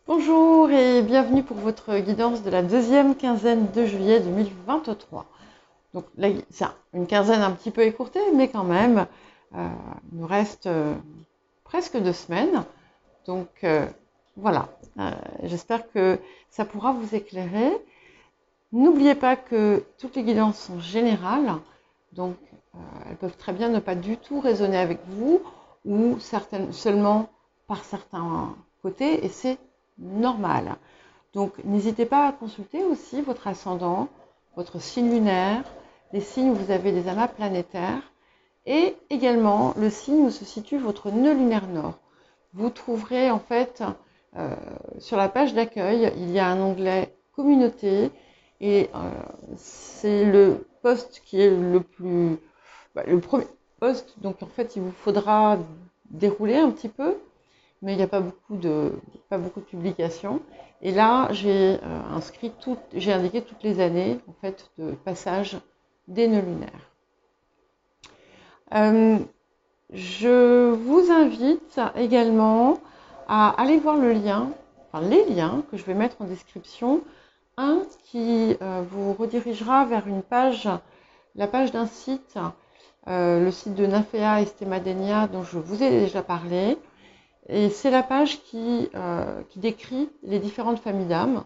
Bonjour et bienvenue pour votre guidance de la deuxième quinzaine de juillet 2023. Donc là, c'est une quinzaine un petit peu écourtée, mais quand même, il nous reste presque 2 semaines. Donc voilà, j'espère que ça pourra vous éclairer. N'oubliez pas que toutes les guidances sont générales, donc elles peuvent très bien ne pas du tout résonner avec vous ou seulement par certains côtés, et c'est normal. Donc n'hésitez pas à consulter aussi votre ascendant, votre signe lunaire, les signes où vous avez des amas planétaires et également le signe où se situe votre nœud lunaire nord. Vous trouverez en fait sur la page d'accueil, il y a un onglet communauté et c'est le poste qui est le premier poste. Donc en fait, il vous faudra dérouler un petit peu, mais il n'y a pas beaucoup de publications. Et là, j'ai indiqué toutes les années en fait de passage des nœuds lunaires. Je vous invite également à aller voir les liens que je vais mettre en description. Un qui vous redirigera vers la page d'un site, le site de Nymphéa Estemadenia dont je vous ai déjà parlé. Et c'est la page qui décrit les différentes familles d'âmes,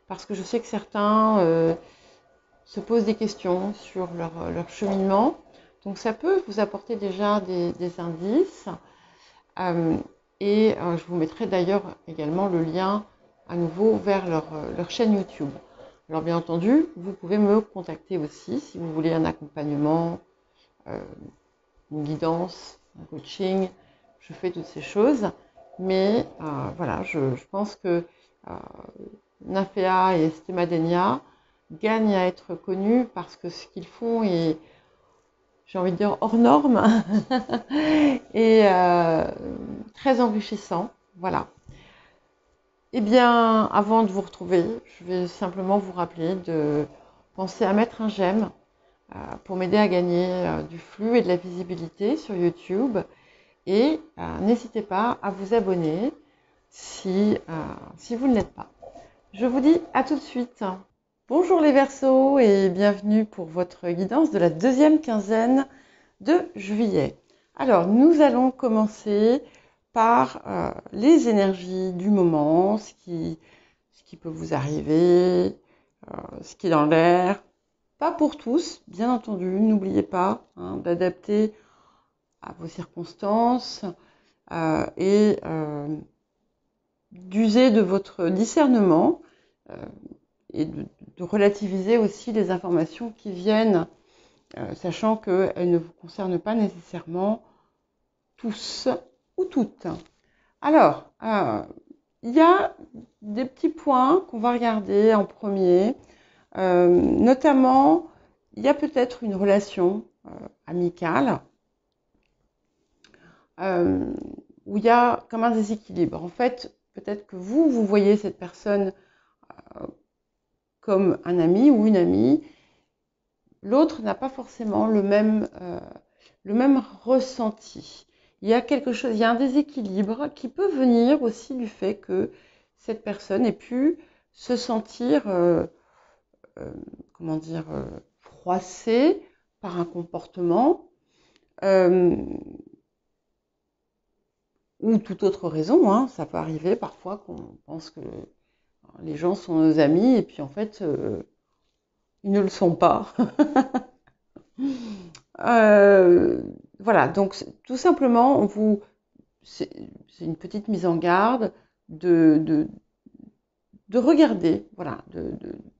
parce que je sais que certains se posent des questions sur leur cheminement. Donc ça peut vous apporter déjà des indices. Je vous mettrai d'ailleurs également le lien à nouveau vers leur chaîne YouTube. Alors bien entendu, vous pouvez me contacter aussi si vous voulez un accompagnement, une guidance, un coaching. Je fais toutes ces choses. Mais voilà, je pense que Nymphéa et Estemadenia gagnent à être connus parce que ce qu'ils font est, j'ai envie de dire, hors norme et très enrichissant. Voilà. Eh bien, avant de vous retrouver, je vais simplement vous rappeler de penser à mettre un j'aime pour m'aider à gagner du flux et de la visibilité sur YouTube. Et n'hésitez pas à vous abonner si vous ne l'êtes pas. Je vous dis à tout de suite. Bonjour les Verseaux et bienvenue pour votre guidance de la deuxième quinzaine de juillet. Alors, nous allons commencer par les énergies du moment, ce qui peut vous arriver, ce qui est dans l'air. Pas pour tous, bien entendu, n'oubliez pas d'adapter à vos circonstances et d'user de votre discernement et de relativiser aussi les informations qui viennent, sachant qu'elles ne vous concernent pas nécessairement tous ou toutes. Alors, il y a des petits points qu'on va regarder en premier. Notamment, il y a peut-être une relation amicale où il y a comme un déséquilibre. En fait, peut-être que vous voyez cette personne comme un ami ou une amie. L'autre n'a pas forcément le même ressenti. Il y a il y a un déséquilibre qui peut venir aussi du fait que cette personne ait pu se sentir, froissée par un comportement ou toute autre raison. Ça peut arriver parfois qu'on pense que les gens sont nos amis et puis en fait, ils ne le sont pas. Voilà, donc tout simplement, c'est une petite mise en garde de regarder, voilà,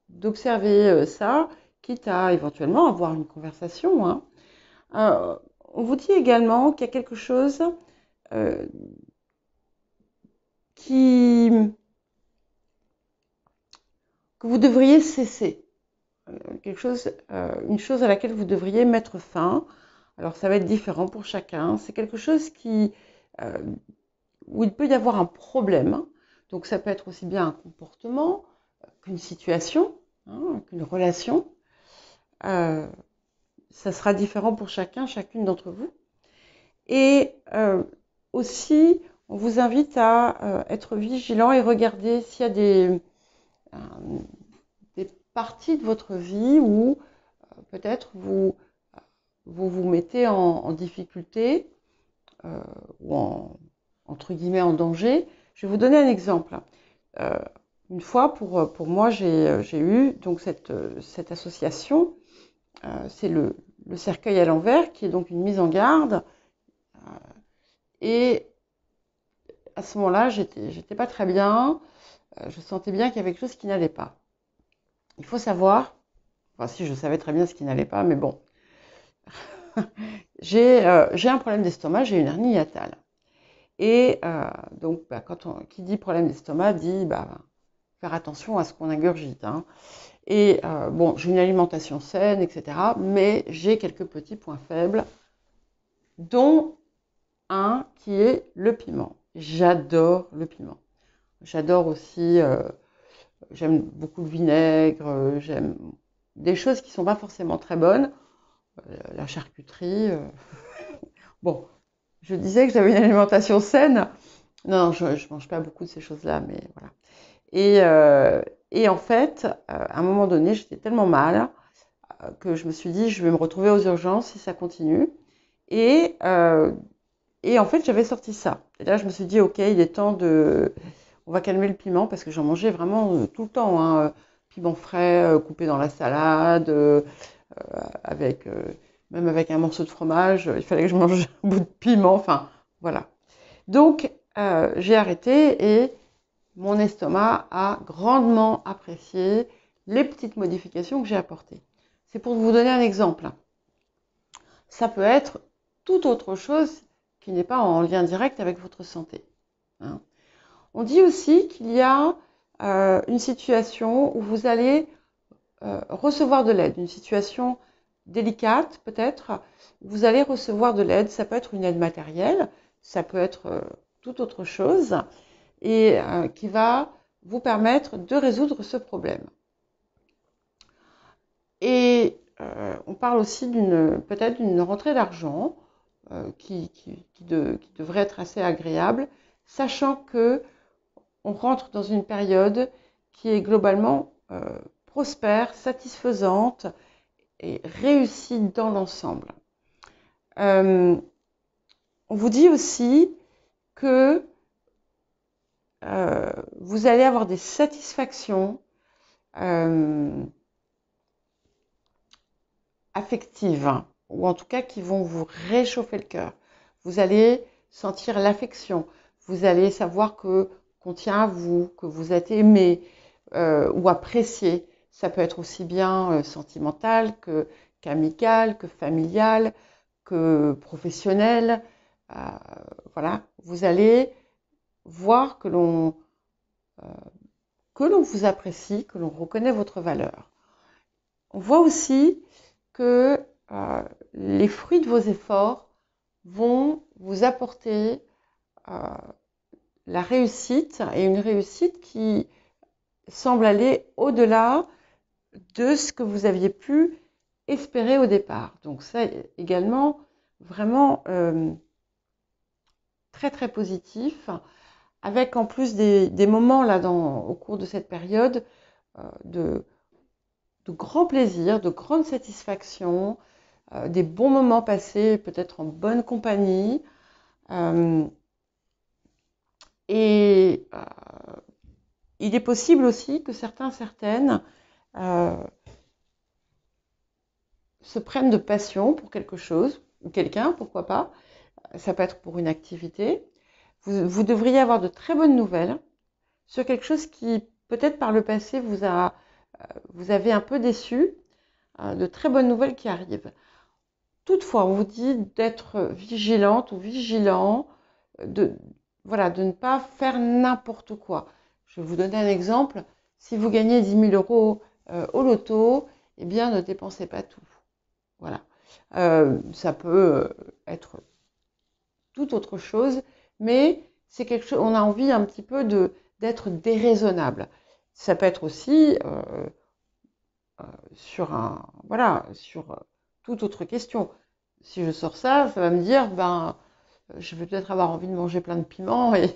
d'observer ça, quitte à éventuellement avoir une conversation. On vous dit également qu'il y a quelque chose que vous devriez cesser. Une chose à laquelle vous devriez mettre fin. Alors ça va être différent pour chacun. C'est quelque chose où il peut y avoir un problème. Donc ça peut être aussi bien un comportement qu'une situation, qu'une relation. Ça sera différent pour chacune d'entre vous. Et aussi, on vous invite à être vigilant et regarder s'il y a des parties de votre vie où peut-être vous mettez en difficulté ou entre guillemets en danger. Je vais vous donner un exemple. Une fois, pour moi, j'ai eu donc cette association. C'est le cercueil à l'envers, qui est donc une mise en garde. Et à ce moment-là, j'étais pas très bien. Je sentais bien qu'il y avait quelque chose qui n'allait pas. Il faut savoir, enfin si je savais très bien ce qui n'allait pas, mais bon, j'ai un problème d'estomac, j'ai une hernie hiatale. Et donc, qui dit problème d'estomac dit faire attention à ce qu'on ingurgite. Hein. Et bon, j'ai une alimentation saine, etc. Mais j'ai quelques petits points faibles, dont un qui est le piment. J'adore le piment. J'adore aussi, j'aime beaucoup le vinaigre, j'aime des choses qui ne sont pas forcément très bonnes. La charcuterie. Bon, je disais que j'avais une alimentation saine. Non, je ne mange pas beaucoup de ces choses-là, mais voilà. Et en fait, à un moment donné, j'étais tellement mal que je me suis dit, je vais me retrouver aux urgences si ça continue. Et en fait, j'avais sorti ça. Et là, je me suis dit, ok, il est temps on va calmer le piment parce que j'en mangeais vraiment tout le temps. Hein. Piment frais, coupé dans la salade, même avec un morceau de fromage. Il fallait que je mange un bout de piment. Enfin, voilà. Donc, j'ai arrêté et mon estomac a grandement apprécié les petites modifications que j'ai apportées. C'est pour vous donner un exemple. Ça peut être toute autre chose qui n'est pas en lien direct avec votre santé. Hein. On dit aussi qu'il y a une situation où vous allez recevoir de l'aide, une situation délicate peut-être, vous allez recevoir de l'aide, ça peut être une aide matérielle, ça peut être toute autre chose, et qui va vous permettre de résoudre ce problème. Et on parle aussi peut-être d'une rentrée d'argent qui devrait être assez agréable, sachant que on rentre dans une période qui est globalement prospère, satisfaisante et réussie dans l'ensemble. On vous dit aussi que vous allez avoir des satisfactions affectives, hein, ou en tout cas qui vont vous réchauffer le cœur. Vous allez sentir l'affection, vous allez savoir qu'on tient à vous, que vous êtes aimé ou apprécié. Ça peut être aussi bien sentimental qu'amical, que familial, que professionnel. Voilà, vous allez voir que l'on vous apprécie, que l'on reconnaît votre valeur. On voit aussi que les fruits de vos efforts vont vous apporter la réussite, et une réussite qui semble aller au-delà de ce que vous aviez pu espérer au départ. Donc ça également, vraiment très très positif, avec en plus des moments là au cours de cette période de grand plaisir, de grande satisfaction, des bons moments passés peut-être en bonne compagnie. Et il est possible aussi que certaines se prennent de passion pour quelque chose, ou quelqu'un, pourquoi pas. Ça peut être pour une activité. Vous devriez avoir de très bonnes nouvelles sur quelque chose qui, peut-être par le passé, vous avez un peu déçu. De très bonnes nouvelles qui arrivent. Toutefois, on vous dit d'être vigilante ou vigilant, de ne pas faire n'importe quoi. Je vais vous donner un exemple. Si vous gagnez 10 000 euros au loto, eh bien, ne dépensez pas tout. Voilà. Ça peut être toute autre chose, mais c'est quelque chose. On a envie un petit peu d'être déraisonnable. Ça peut être aussi sur toute autre question. Si je sors ça, ça va me dire, je vais peut-être avoir envie de manger plein de piments et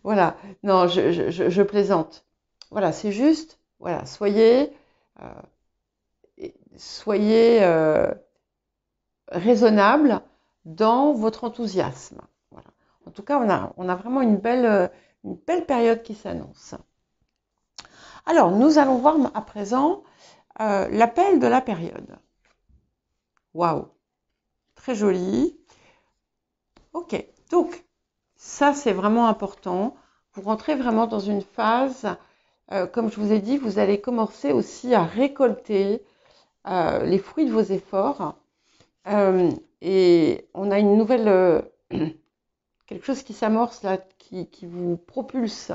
voilà. Non, je plaisante. Voilà, c'est juste, voilà, soyez raisonnable dans votre enthousiasme. Voilà. En tout cas, on a vraiment une belle période qui s'annonce. Alors, nous allons voir à présent l'appel de la période. Waouh, très joli. Ok, donc ça c'est vraiment important. Vous rentrez vraiment dans une phase, comme je vous ai dit, vous allez commencer aussi à récolter les fruits de vos efforts. Et on a une nouvelle, quelque chose qui s'amorce là, qui vous propulse.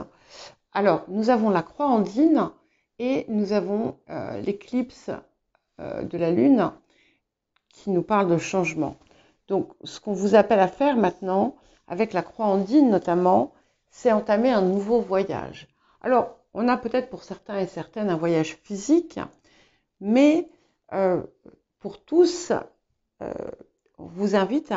Alors, nous avons la croix andine et nous avons l'éclipse de la Lune qui nous parle de changement. Donc, ce qu'on vous appelle à faire maintenant, avec la croix andine notamment, c'est entamer un nouveau voyage. Alors, on a peut-être pour certains et certaines un voyage physique, mais pour tous, on vous invite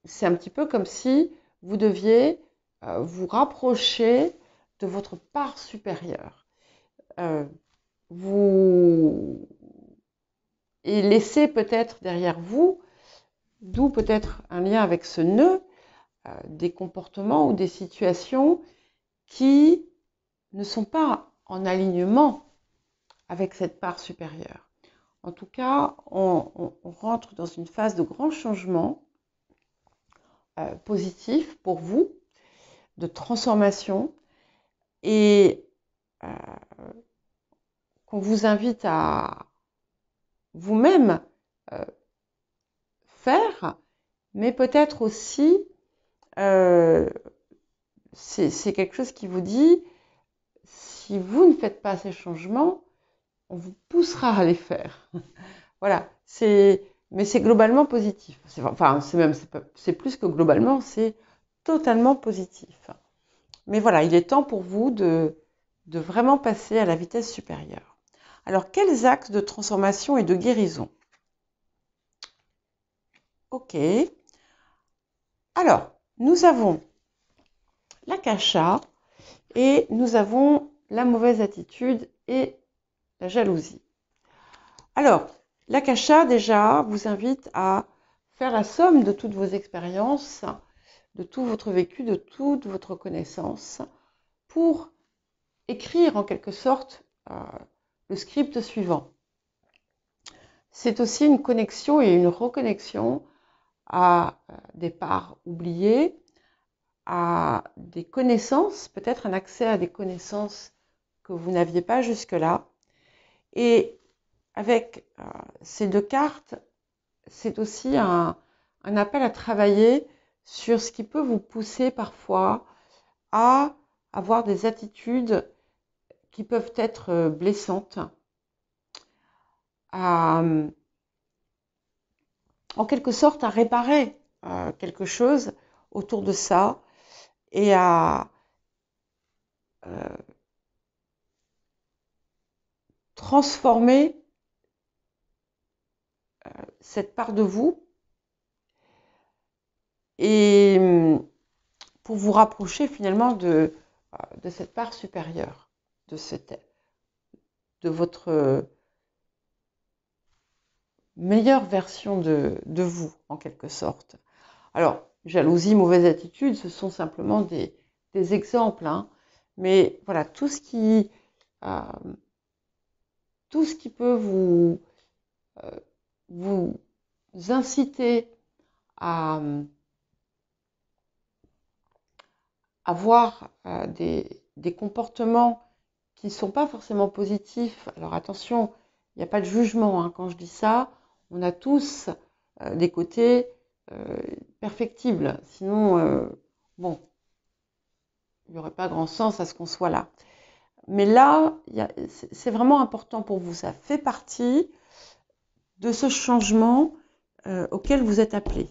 c'est un petit peu comme si vous deviez vous rapprocher de votre part supérieure. Et laisser peut-être derrière vous, d'où peut-être un lien avec ce nœud, des comportements ou des situations qui ne sont pas en alignement avec cette part supérieure. En tout cas, on rentre dans une phase de grand changement positif pour vous, de transformation, et qu'on vous invite à vous-même faire, mais peut-être aussi, c'est quelque chose qui vous dit, si vous ne faites pas ces changements, on vous poussera à les faire. Voilà, mais c'est globalement positif. Enfin, c'est plus que globalement, c'est totalement positif. Mais voilà, il est temps pour vous de vraiment passer à la vitesse supérieure. Alors, quels axes de transformation et de guérison? Ok. Alors, nous avons l'akasha et nous avons la mauvaise attitude et la jalousie. Alors, l'akasha, déjà, vous invite à faire la somme de toutes vos expériences, de tout votre vécu, de toute votre connaissance, pour écrire en quelque sorte le script suivant. C'est aussi une connexion et une reconnexion à des parts oubliées, à des connaissances, peut-être un accès à des connaissances que vous n'aviez pas jusque-là. Et avec ces deux cartes, c'est aussi un appel à travailler sur ce qui peut vous pousser parfois à avoir des attitudes qui peuvent être blessantes, en quelque sorte à réparer quelque chose autour de ça et à transformer cette part de vous et pour vous rapprocher finalement de cette part supérieure, de votre meilleure version de vous, en quelque sorte. Alors, jalousie, mauvaise attitude, ce sont simplement des exemples, hein, mais voilà, tout ce qui peut vous inciter à avoir des comportements qui ne sont pas forcément positifs. Alors attention, il n'y a pas de jugement hein, quand je dis ça. On a tous des côtés perfectibles. Sinon, bon, il n'y aurait pas grand sens à ce qu'on soit là. Mais là, c'est vraiment important pour vous. Ça fait partie de ce changement auquel vous êtes appelé.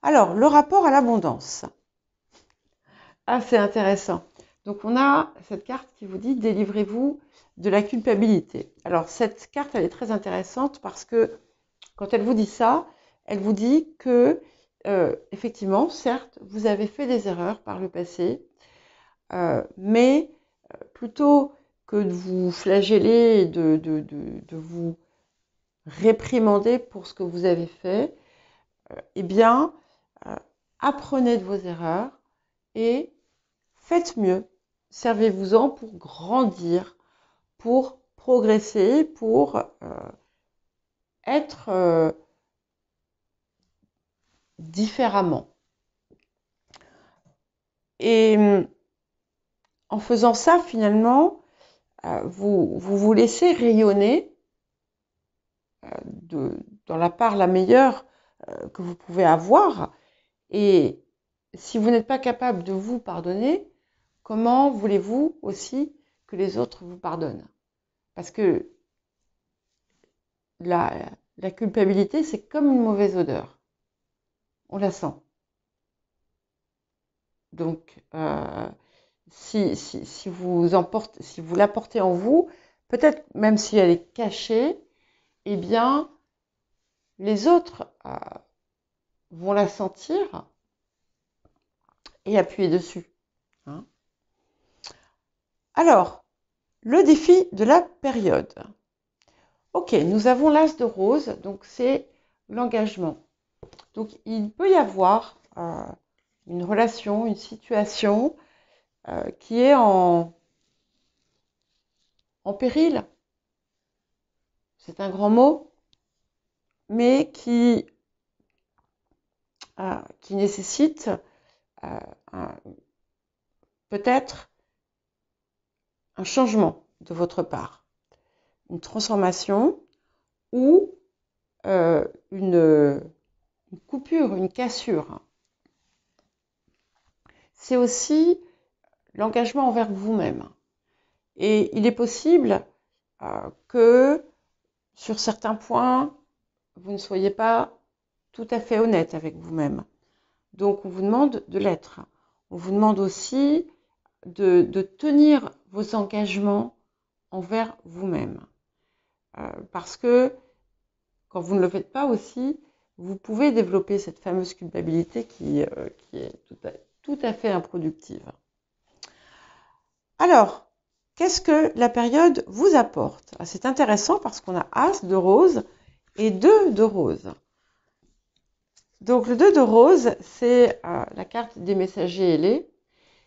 Alors, le rapport à l'abondance. Ah, c'est intéressant. Donc, on a cette carte qui vous dit « Délivrez-vous de la culpabilité ». Alors, cette carte, elle est très intéressante parce que quand elle vous dit ça, elle vous dit que, effectivement, certes, vous avez fait des erreurs par le passé, mais plutôt que de vous flageller et de vous réprimander pour ce que vous avez fait, eh bien, apprenez de vos erreurs et faites mieux. Servez-vous-en pour grandir, pour progresser, pour être différemment. Et en faisant ça, finalement, vous laissez rayonner dans la part la meilleure que vous pouvez avoir. Et si vous n'êtes pas capable de vous pardonner, comment voulez-vous aussi que les autres vous pardonnent? Parce que la culpabilité, c'est comme une mauvaise odeur. On la sent. Donc, si vous la portez en vous, peut-être même si elle est cachée, eh bien, les autres vont la sentir et appuyer dessus. Hein. Alors, le défi de la période. Ok, nous avons l'as de rose, donc c'est l'engagement. Donc, il peut y avoir une relation, une situation qui est en péril. C'est un grand mot, mais qui nécessite peut-être un changement de votre part, une transformation ou une coupure, une cassure. C'est aussi l'engagement envers vous-même. Et il est possible que sur certains points, vous ne soyez pas tout à fait honnête avec vous-même. Donc, on vous demande de l'être. On vous demande aussi de tenir vos engagements envers vous-même. Parce que quand vous ne le faites pas aussi, vous pouvez développer cette fameuse culpabilité qui est tout à fait improductive. Alors, qu'est-ce que la période vous apporte? C'est intéressant parce qu'on a As de rose et 2 de rose. Donc le 2 de rose, c'est la carte des messagers ailés.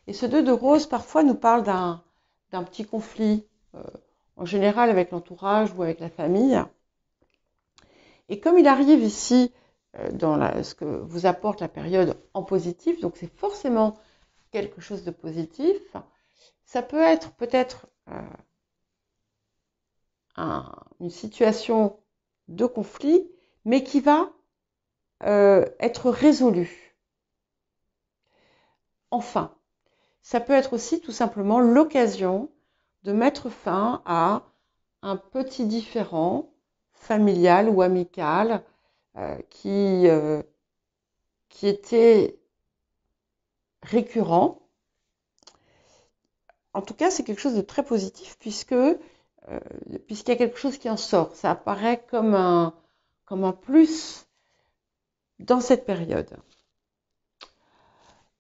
Et ce 2 de rose, parfois, nous parle d'un petit conflit, en général avec l'entourage ou avec la famille. Et comme il arrive ici dans ce que vous apporte la période en positif, donc c'est forcément quelque chose de positif, ça peut être peut-être une situation de conflit, mais qui va être résolue. Enfin, ça peut être aussi tout simplement l'occasion de mettre fin à un petit différend familial ou amical qui était récurrent. En tout cas, c'est quelque chose de très positif puisqu'il y a quelque chose qui en sort. Ça apparaît comme un plus dans cette période.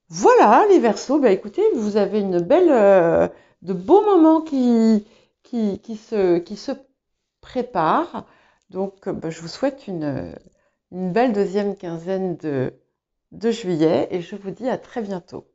Voilà les Verseaux, écoutez, vous avez une belle, de beaux moments qui se préparent. Donc, je vous souhaite une belle deuxième quinzaine de juillet et je vous dis à très bientôt.